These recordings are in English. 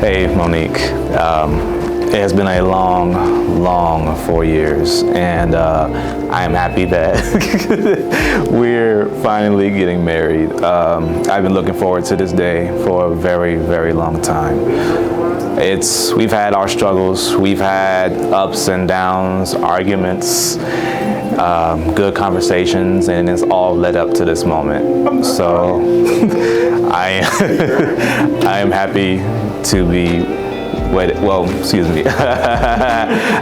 Hey, Monique. It has been a long 4 years, and I am happy that we're finally getting married. I've been looking forward to this day for a very long time. We've had our struggles, we've had ups and downs, arguments, good conversations, and it's all led up to this moment. So I I am happy to be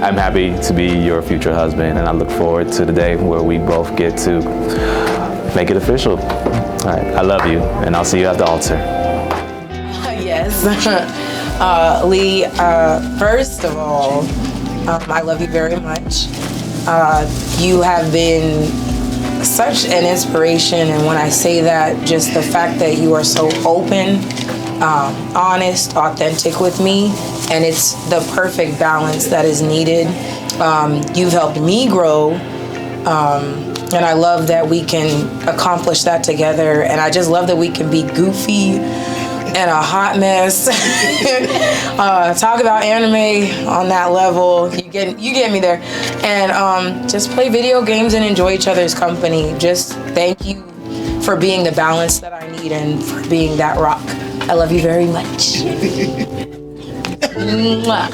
I'm happy to be your future husband, and I look forward to the day where we both get to make it official. All right, I love you, and I'll see you at the altar. Yes. Lee, first of all, I love you very much. You have been such an inspiration, and when I say that, just the fact that you are so open, honest, authentic with me, and it's the perfect balance that is needed. You've helped me grow, and I love that we can accomplish that together, and I just love that we can be goofy and a hot mess. Talk about anime on that level. You get me there. And just play video games and enjoy each other's company. Just thank you for being the balance that I need and for being that rock. I love you very much. Mwah.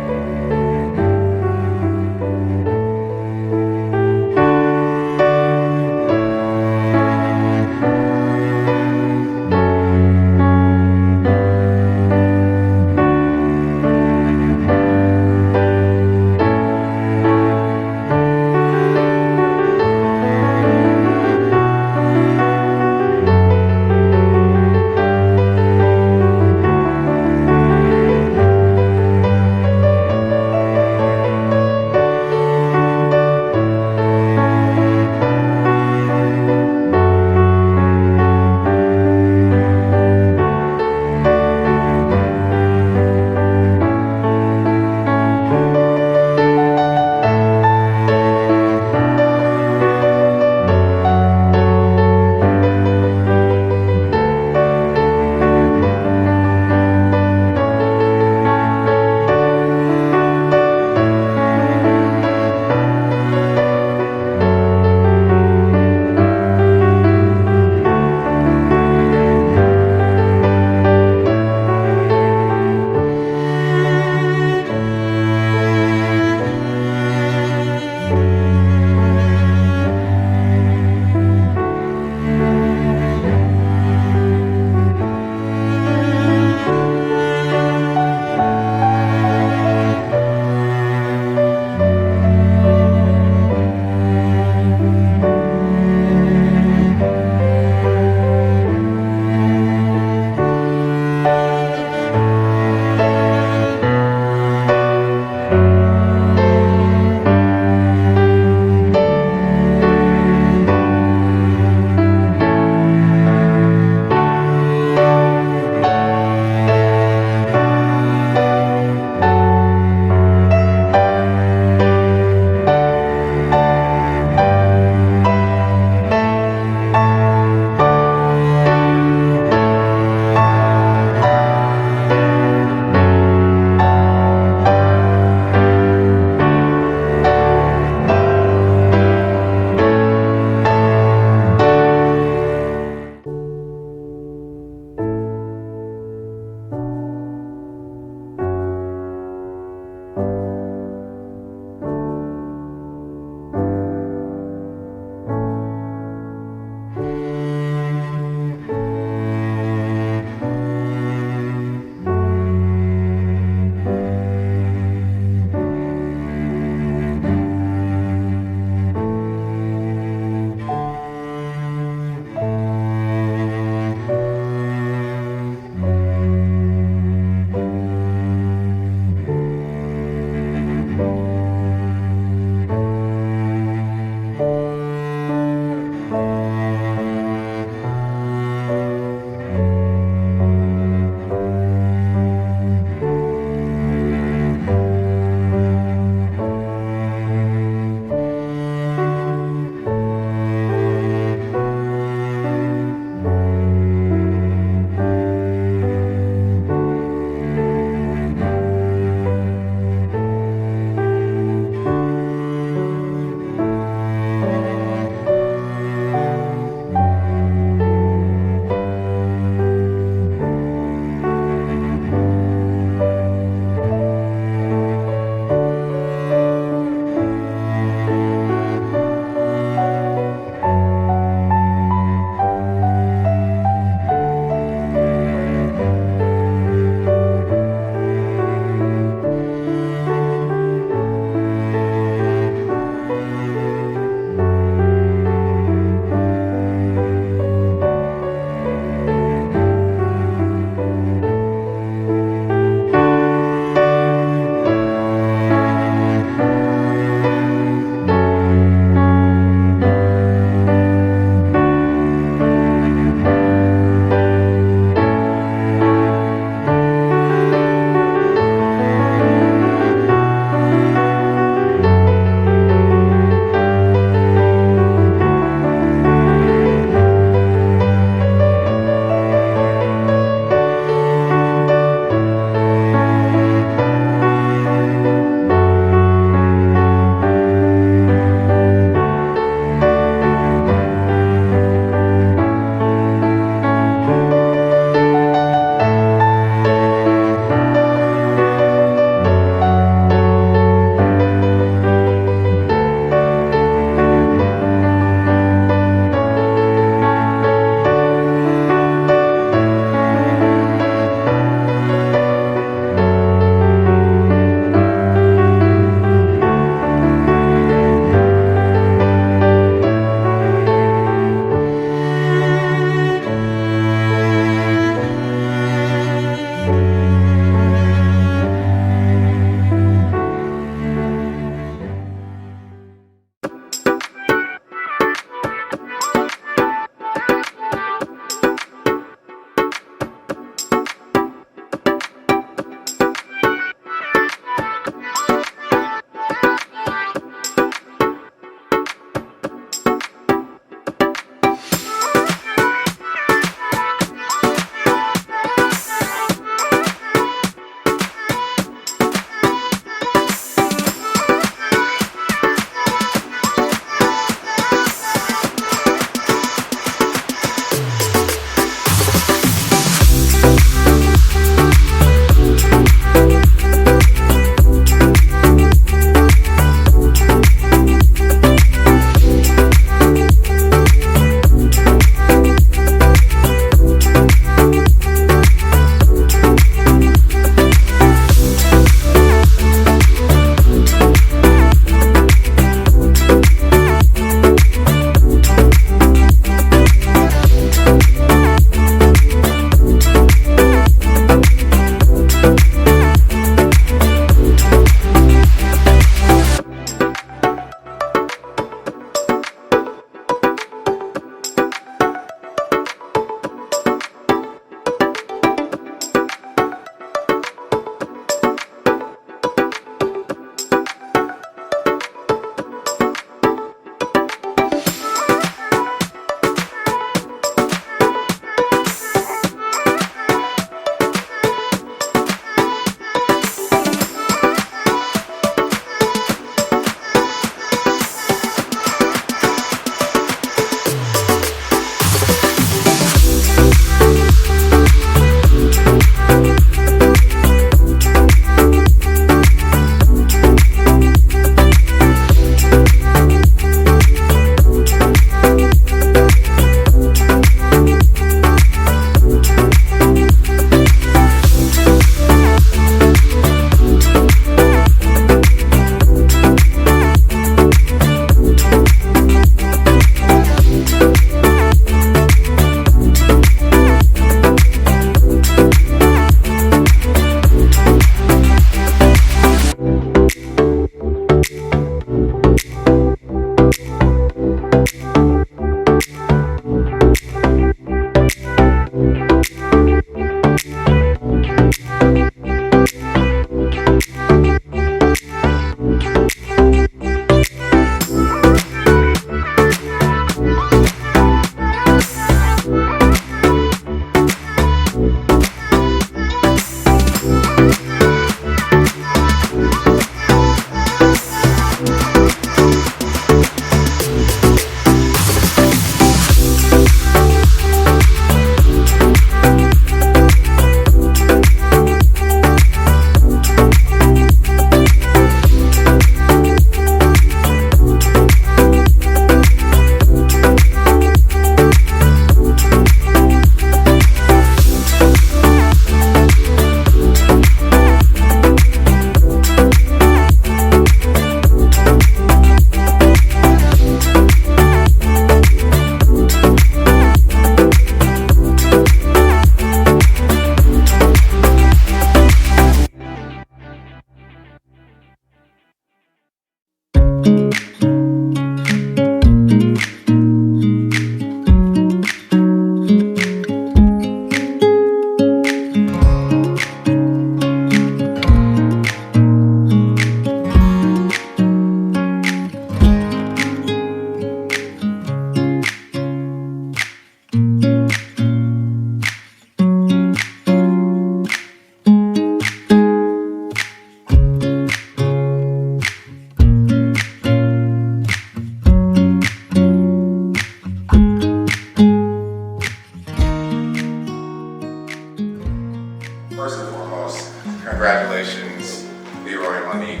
First and foremost, congratulations, LeRoy and Monique.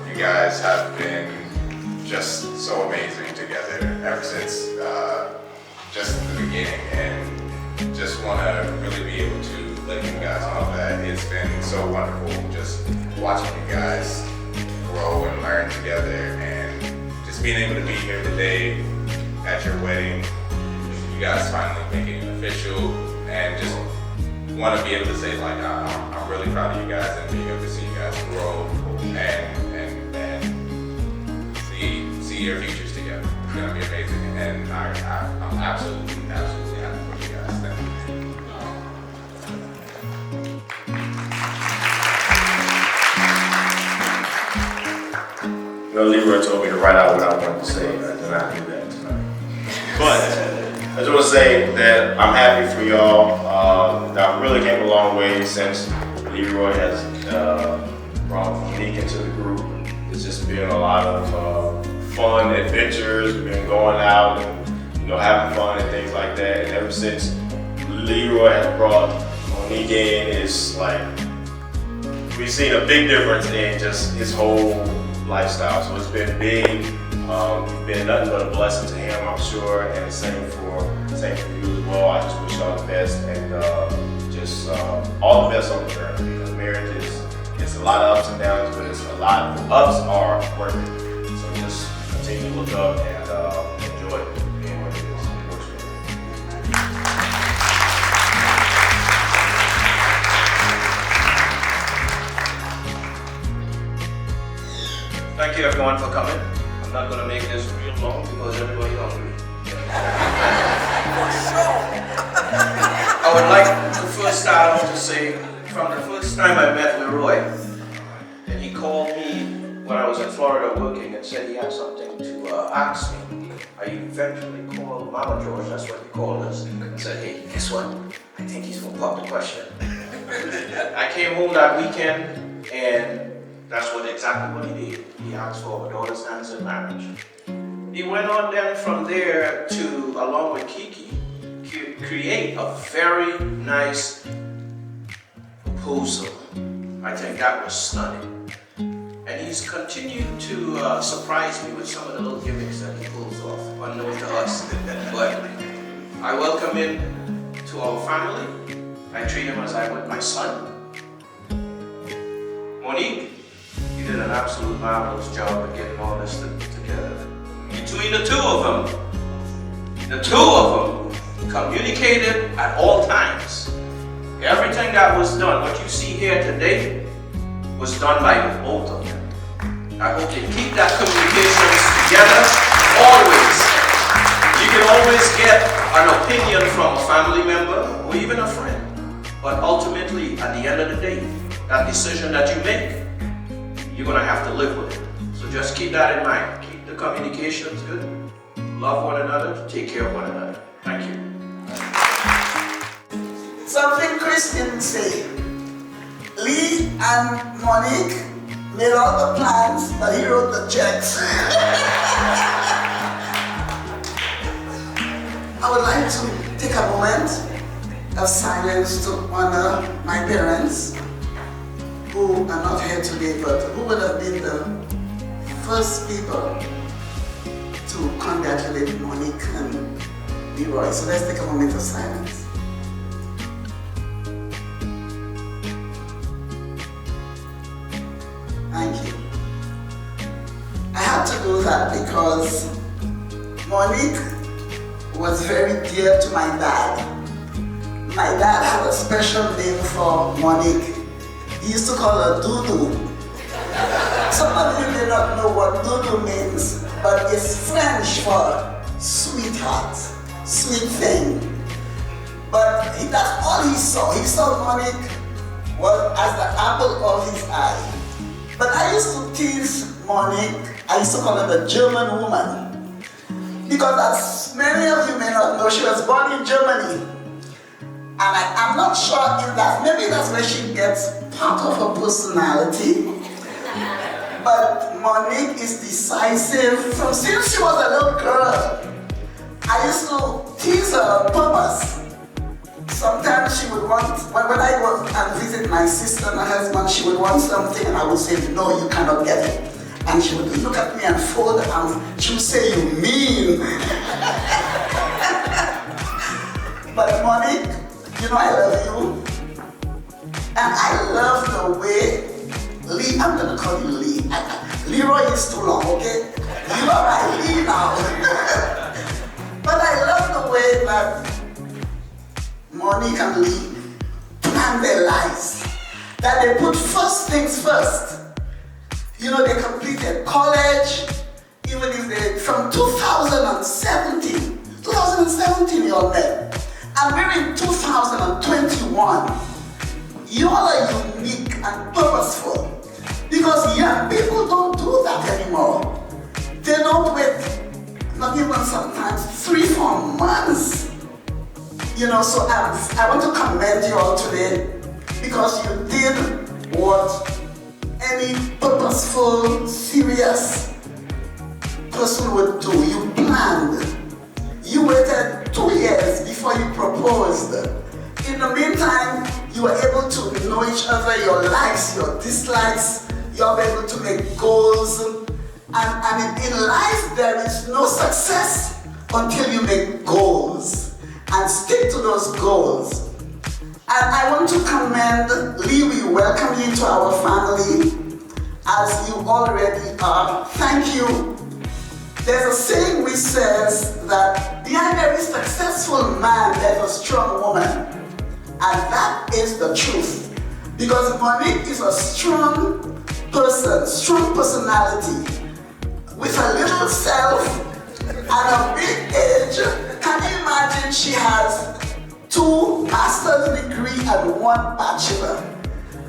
You guys have been just so amazing together ever since just the beginning, and just want to really be able to let you guys know that it's been so wonderful just watching you guys grow and learn together, and just being able to be here today at your wedding, you guys finally making it official, and just want to be able to say like I'm really proud of you guys and being able to see you guys grow and see your futures together. It's gonna be amazing, and I'm absolutely happy for you guys. Thank you. You know, LeRoy told me to write out what I wanted to say. I did not do that tonight. But I just want to say that I'm happy for y'all. That really came a long way since LeRoy has brought Monique into the group. It's just been a lot of fun adventures. We've been going out and having fun and things like that. And ever since LeRoy has brought Monique in, it's like we've seen a big difference in just his whole lifestyle. So it's been big. It's been nothing but a blessing to him, I'm sure, and the same for you as well. I just wish y'all the best, and just all the best on the journey, because marriage it's a lot of ups and downs, but it's a lot of ups are worth it. So just continue to look up and enjoy being what it is. Thank you everyone for coming. I'm not going to make this real long because everybody's hungry. I would like to first start off to say, from the first time I met LeRoy, and he called me when I was in Florida working and said he had something to ask me. I eventually called Mama George, that's what he called us, and said, hey, guess what? I think he's going to pop the question. I came home that weekend, and that's exactly what he did. He asked for our daughter's hands in marriage. He went on then from there to, along with Kiki, create a very nice proposal. I think that was stunning. And he's continued to surprise me with some of the little gimmicks that he pulls off, unknown to us. But I welcome him to our family. I treat him as I would my son. Monique, you did an absolute marvelous job of getting all this together. Between the two of them communicated at all times. Everything that was done, what you see here today, was done by the both of them. I hope they keep that communications together always. You can always get an opinion from a family member or even a friend, but ultimately, at the end of the day, that decision that you make, you're going to have to live with it. So just keep that in mind. Keep the communications good. Love one another. Take care of one another. Thank you. Something Chris didn't say. Lee and Monique made all the plans, but he wrote the checks. I would like to take a moment of silence to honor my parents, who are not here today, but who would have been the first people to congratulate Monique and LeRoy. So let's take a moment of silence. Thank you. I had to do that because Monique was very dear to my dad. My dad had a special name for Monique. He used to call her Doudou. Some of you may not know what Doudou means, but it's French for sweetheart, sweet thing. But that's all he saw. He saw Monique as the apple of his eye. But I used to tease Monique. I used to call her the German woman. Because as many of you may not know, she was born in Germany. And I'm not sure if maybe that's where she gets part of her personality. But Monique is decisive. Since she was a little girl, I used to tease her on purpose. Sometimes she would want, when I go and visit my sister and her husband, she would want something and I would say, no, you cannot get it. And she would look at me and fold her arms. She would say, you mean? But Monique, you know I love you. And I love the way Lee, I'm gonna call you Lee. LeRoy is too long, okay? You are my Lee now. But I love the way that Monique and Lee plan their lives. That they put first things first. You know, they completed college, even if they, from 2017 you all met. And we're in 2021. You all are unique and purposeful. Because young people don't do that anymore. They don't wait, not even sometimes 3-4 months. You know, so I want to commend you all today because you did what any purposeful, serious person would do. You planned. You waited 2 years before you proposed. In the meantime, you were able to know each other, your likes, your dislikes. You are able to make goals. And in life, there is no success until you make goals and stick to those goals. And I want to commend Lee. We welcome you to our family as you already are. Thank you. There's a saying which says that behind every successful man, there's a strong woman. And that is the truth. Because Monique is a strong person, strong personality, with a little self and a big age. Can you imagine she has 2 master's degrees and 1 bachelor?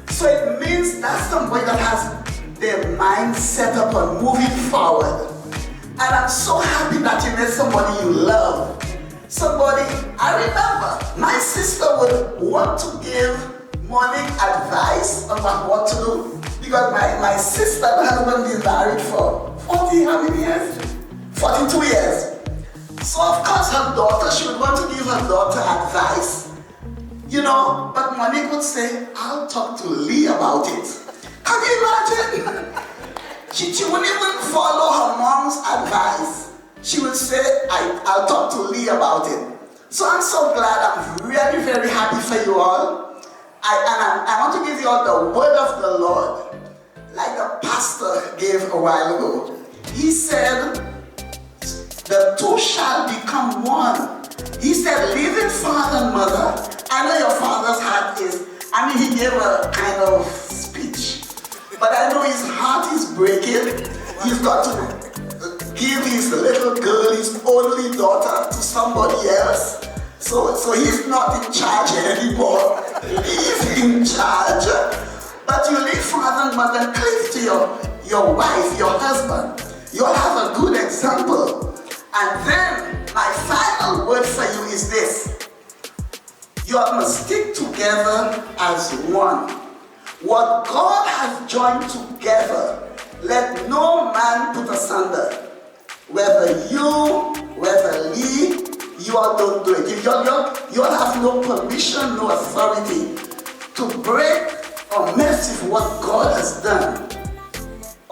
So it means that's somebody that has their mind set up on moving forward. And I'm so happy that you met somebody you love. Somebody, I remember, my sister would want to give Monique advice about what to do. Because my sister and husband been married for 40, how many years? 42 years. So of course her daughter, she would want to give her daughter advice. You know, but Monique would say, I'll talk to Lee about it. Can you imagine? She wouldn't even follow her mom's advice. She would say, I'll talk to Lee about it. So I'm so glad, I'm really very happy for you all. I want to give you all the word of the Lord. Like the pastor gave a while ago. He said, the 2 shall become 1. He said, leaving father and mother. I know your father's heart is, he gave a kind of speech. But I know his heart is breaking. He's got to give his little girl, his only daughter, to somebody else. So he's not in charge anymore. He's in charge. But you leave father and mother and cleave to your wife, your husband. You'll have a good example. And then my final word for you is this. You must stick together as one. What God has joined together, let no man put asunder. Whether you, whether Lee, you all don't do it. You all have no permission, no authority to break or mess with what God has done.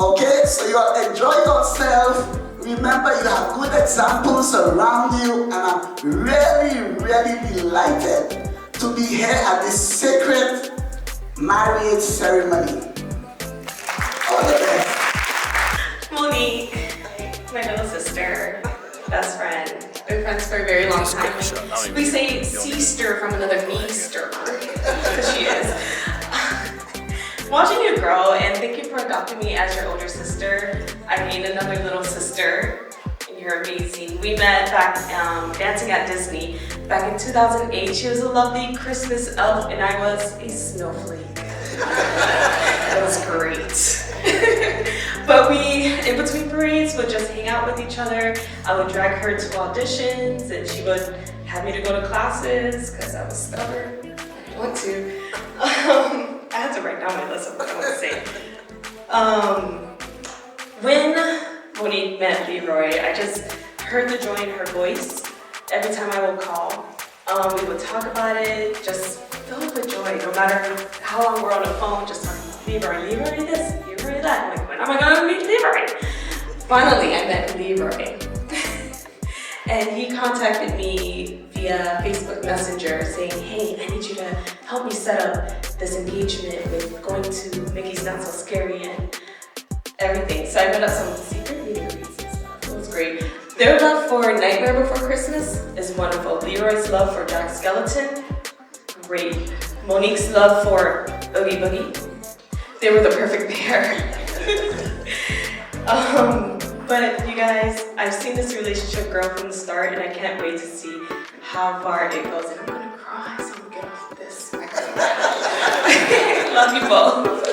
Okay, so you all enjoy yourself. Remember, you have good examples around you, and I'm really, really delighted to be here at this sacred marriage ceremony. All the best. Monique, my little sister, best friend. Been friends for a very long time. We say sister from another meester, because she is. Watching you grow, and thank you for adopting me as your older sister. I gained another little sister, and you're amazing. We met back dancing at Disney back in 2008. She was a lovely Christmas elf, and I was a snowflake. That was great. But we, in between parades, would just hang out with each other. I would drag her to auditions, and she would have me to go to classes because I was stubborn. I didn't want to. I had to write down my list of what I want to say. When Monique met LeRoy, I just heard the joy in her voice every time I would call. We would talk about it, just filled with joy. No matter how long we're on the phone, just talking about Leroy this, Leroy that. I'm like, when am I gonna meet Leroy? Finally, I met Leroy. And he contacted me via Facebook Messenger saying, hey, I need you to help me set up this engagement with going to Mickey's Not So Scary and everything. So I met up some secret meeting and stuff. It was great. Their love for Nightmare Before Christmas is wonderful. Leroy's love for Jack Skellington, great. Monique's love for Oogie Boogie, they were the perfect pair. But you guys, I've seen this relationship grow from the start, and I can't wait to see how far it goes. And I'm gonna cry, so I'm gonna get off this. Love you both.